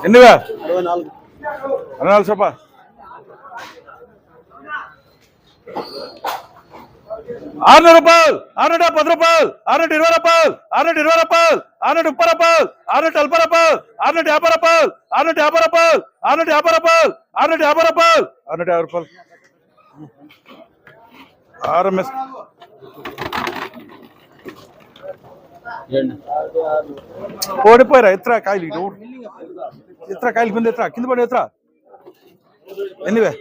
ఎన్నివా 64 రూపాయలు 600 రూపాయలు 610 రూపాయలు 620 రూపాయలు 620 రూపాయలు 630 రూపాయలు 640 రూపాయలు 650 రూపాయలు 650 రూపాయలు 650 రూపాయలు 650 రూపాయలు 650 రూపాయలు ఆర్ఎంఎస్ ఓడిపోయారా ఎత్రా కాయలు ఎత్రా కాయలు కింద ఎత్రా కింద పడి ఎత్రా ఎన్నివే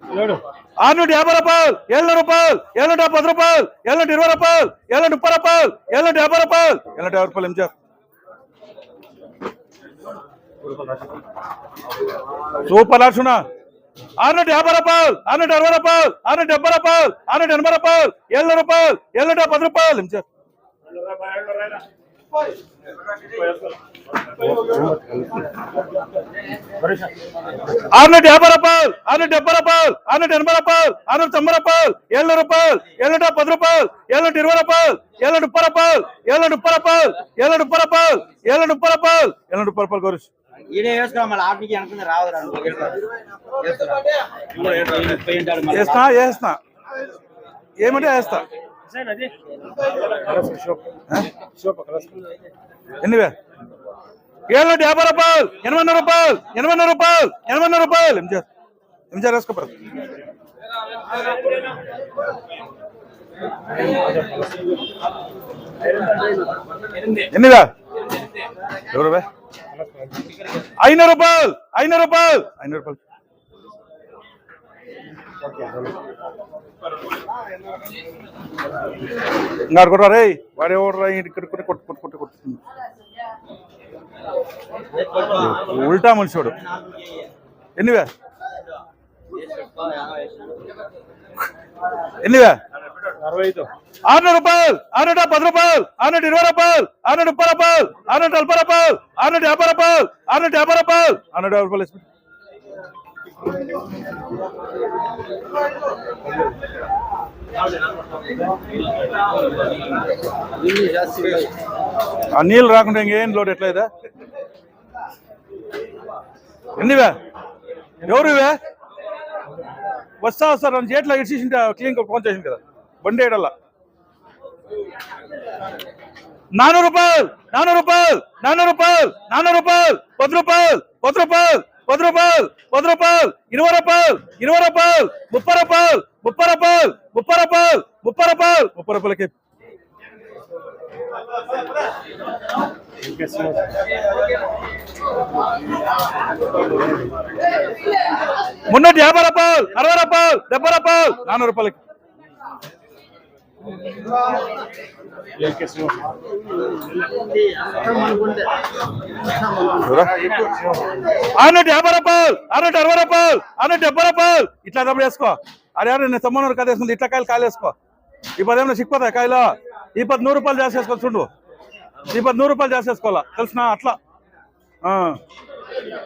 650 రూపాయలు 700 రూపాయలు 710 రూపాయలు 720 రూపాయలు 730 రూపాయలు 750 రూపాయలు 750 రూపాయలు ఎంజాయ్ సూపర్ లాడ్సునా 650 రూపాయలు 660 రూపాయలు 670 రూపాయలు 680 రూపాయలు 700 రూపాయలు 710 రూపాయలు ఎంజాయ్ 650 రూపాయలు 670 రూపాయలు 680 రూపాయలు 690 రూపాయలు 700 రూపాయలు 710 రూపాయలు 720 రూపాయలు 730 రూపాయలు 730 రూపాయలు 730 రూపాయలు 730 రూపాయలు 730 రూపాయలు గౌరీష్ వేస్తా ఏమంటే వేస్తా ఎన్నివే 750 రూపాయలు 80 రూపాయలు 80 రూపాయలు 80 రూపాయలు ఎంజాయ్ వేసుకోపరు ఎన్నివే ఎవరు 500 రూపాయలు 500 రూపాయలు 500 రూపాయలు ఇంకాడు కొట్టరా రే వాడు ఎవడరా ఇక్కడ కొట్టుకుంటుంది ఉల్టా మనిషివాడు ఎన్నివే 600 రూపాయలు 610 రూపాయలు 620 రూపాయలు 630 రూపాయలు 640 రూపాయలు 650 రూపాయలు 650 రూపాయలు 650 రూపాయలు ఆ నీళ్ళు రాకుండా ఇంకేం లోటు ఎట్లయిదా ఎన్నివే ఎవరు ఇవే వస్తా నన్ను చేతిలో ఇచ్చేసింటే క్లీన్ ఫోన్ చేసింది కదా బండి వేయడల్లా 400 రూపాయలు 400 రూపాయలు 400 రూపాయలు 400 రూపాయలు 10 రూపాయలు 10 రూపాయలు 10 రూపాయలు 10 రూపాయలు 20 రూపాయలు 20 రూపాయలు 30 రూపాయలు 30 రూపాయలు 30 రూపాయలు 30 రూపాయలు 30 రూపాయలకి 350 రూపాయలు 60 రూపాయలు 70 రూపాయలు 400 రూపాయలకి 650 రూపాయలు 660 రూపాయలు 670 రూపాయలు ఇట్లా డబ్బులు వేసుకో అరే నేను తమ్మనూరు కాదు వేసుకుంది ఇట్లా కాయలు వేసుకో ఈ 10 ఏమైనా సిక్కిపోతాయి కాయలు ఈ 10 100 రూపాయలు జాస్తి వేసుకోవాలి చూడు ఈ 10 100 రూపాయలు జాస్తి వేసుకోవాలా తెలిసిన అట్లా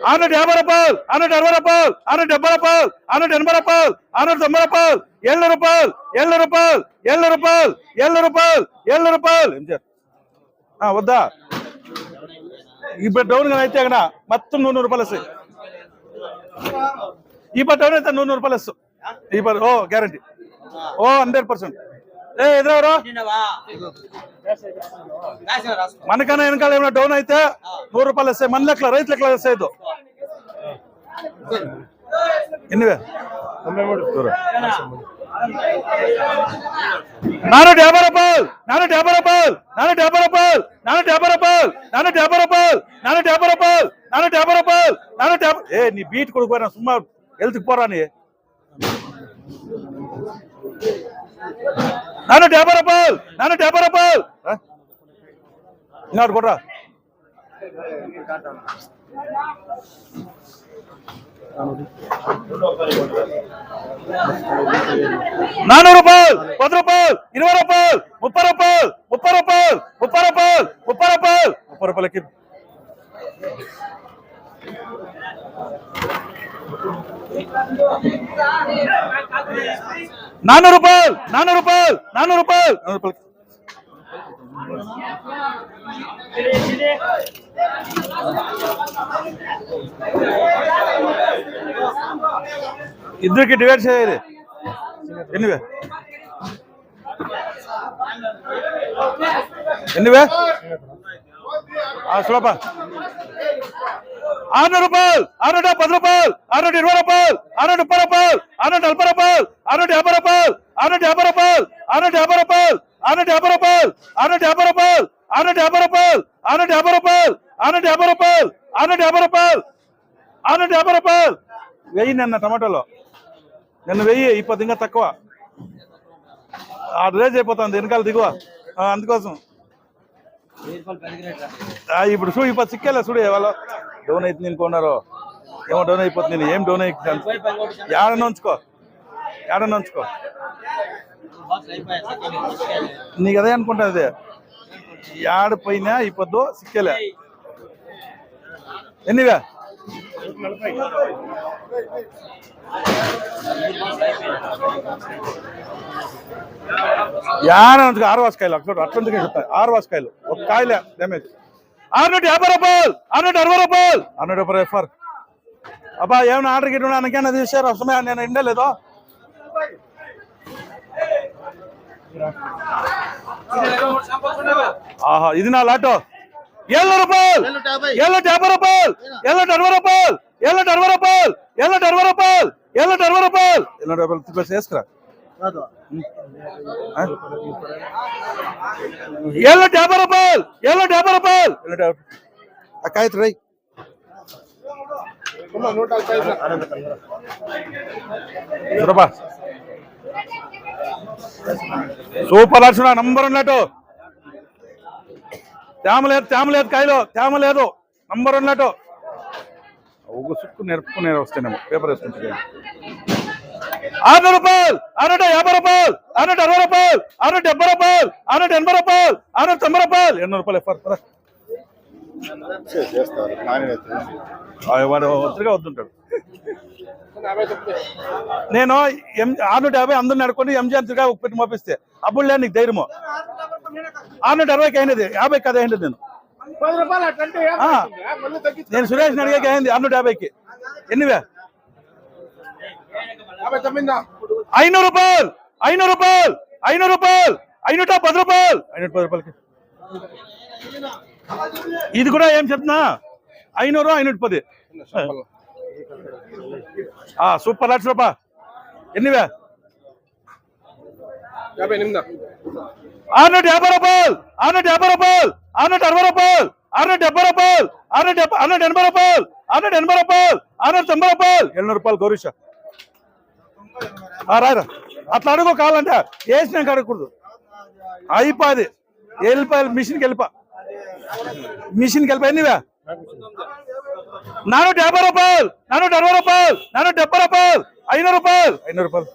650 రూపాయలు 660 రూపాయలు 670 రూపాయలు 680 రూపాయలు 690 రూపాయలు 700 రూపాయలు 700 రూపాయలు 700 రూపాయలు 700 రూపాయలు 700 రూపాయలు ఏం చేస్తారు వద్దా ఇప్పుడు డౌన్ గా అయితే అక్కడ మొత్తం 100 రూపాయలు వస్తాయి ఈ పట్టు డౌన్ అయితే 100 రూపాయలు వస్తాయి ఈ పట్టు ఓ గ్యారంటీ ఓ 100%. ఎదురెవరు మనకన్నా వెనకాల ఏమైనా డౌన్ అయితే 100 రూపాయలు వస్తాయి మన లెక్కల రైతు లెక్కల వస్తాయి ఎన్నివే 450 రూపాయలు 450 రూపాయలు 450 రూపాయలు 450 రూపాయలు 450 రూపాయలు 450 రూపాయలు 450 రూపాయలు 450 నీ బీట్ కొడుకుపోయినా సుమ్మా హెల్త్కి పోరా నీ 450 రూపాయలు 450 రూపాయలు ఇంకోటి కొట్రా 400 రూపాయలు 10 రూపాయలు 20 రూపాయలు 30 రూపాయలు 30 రూపాయలు 30 రూపాయలు 30 రూపాయలు 30 రూపాయలకి 400 రూపాయలు 400 రూపాయలు 400 రూపాయలు 400 రూపాయలు ఇద్దరికి డివైడ్ చేయాలి. ఎన్నివే ఎన్నివే సులభ 600 రూపాయలు, 610 రూపాయలు, 620 రూపాయలు, 630 రూపాయలు, 640 రూపాయలు, 650 రూపాయలు, 650 రూపాయలు, 650 రూపాయలు, 650 రూపాయలు, 650 రూపాయలు, 650 రూపాయలు, 650 రూపాయలు, 650 రూపాయలు, 650 రూపాయలు, 650 రూపాయలు. వెయ్యి నిన్న టమాటోలో నిన్న వెయ్యి, ఇప్పుడు ఇంకా తక్కువ. ఆ రేజ్ అయిపోతుంది వెనకాల దిగువ, అందుకోసం ఇప్పుడు చూడు. ఇప్పుడు సిక్కేలే చూడు, వాళ్ళు డౌన్ అవుతుంది నేను కొన్నారు ఏమో డౌన్ అయిపోతుంది. నేను ఏం డౌన్ అయిపోతుంది, ఏడన్నా ఉంచుకో, ఏడన్నా ఉంచుకో. నీకు అదే అనుకుంటా, అదే ఏడపోయినా ఇప్పుడు సిక్కేలే. ఎన్నివే యానందుకు 6 వాసకాయలు అట్లందుకే చెప్తాయి. 6 వాసకాయలు ఒక కాయలే డ్యామేజ్. 650 రూపాయలు, 660 రూపాయలు, 600 ఎఫర్. అబ్బా ఏమైనా ఆర్డర్ గిట్టు అనకైనా తీసారు అవసరమే, నేను ఎండలేదో. ఆహా ఇది నా లాటో. 70 రూపాయలు, 50 రూపాయలు, 60 రూపాయలు, 60 రూపాయలు, 60 రూపాయలు, 60 రూపాయలు, 60 రూపాయలు వేసుకురా. 50 రూపాయలు, 50 రూపాయలు, కాయత్ రై. సూపర్ లక్షణ నంబర్ ఉన్నట్టు. తేమ లేదు కాయలో, తేమ లేదు, నంబర్ ఉన్నట్టు. ఒక సుక్కు నెరుపుకునే వస్తేనేమో పేపర్ వేసుకుంటే. 600 రూపాయలు, 650 రూపాయలు, 660 రూపాయలు, 670 రూపాయలు, 680 రూపాయలు, 690 రూపాయలు, 800 రూపాయలు ఎఫర్. వాడు ఒత్తిడిగా వద్దుంటాడు. నేను 650 అందరిని అడుకొని ఎంజీఆర్ తిరిగా పెట్టి మోపిస్తే అప్పుడు లేదు నీకు ధైర్యము. 660కి అయినది, 50కి అది అయింది. నేను సురేష్ అడిగాకి అయింది 650కి. ఎన్నివే 500 రూపాయలు, 500 రూపాయలు, 500 రూపాయలు, 510 రూపాయలు, 510 రూపాయలకి. ఇది కూడా ఏం చెప్తున్నా 500, 510. సూపర్ లక్ష రూపాయలు. ఎన్నివే 650 రూపాయలు, 650 రూపాయలు, 660 రూపాయలు, 670 రూపాయలు, 680 రూపాయలు, 680 రూపాయలు, 690 రూపాయలు, 700 రూపాయలు. గౌరీష రాయరా అట్లా అడుగు. కావాలంటే వేసినాక అడగకూడదు. అయిపోది వెళ్ళిపోయి మిషన్కి వెళ్ళిపో, మిషన్కి వెళ్ళిపోయి. ఎన్నివే 450 రూపాయలు, 460 రూపాయలు, 470 రూపాయలు, 500 రూపాయలు, 500 రూపాయలు.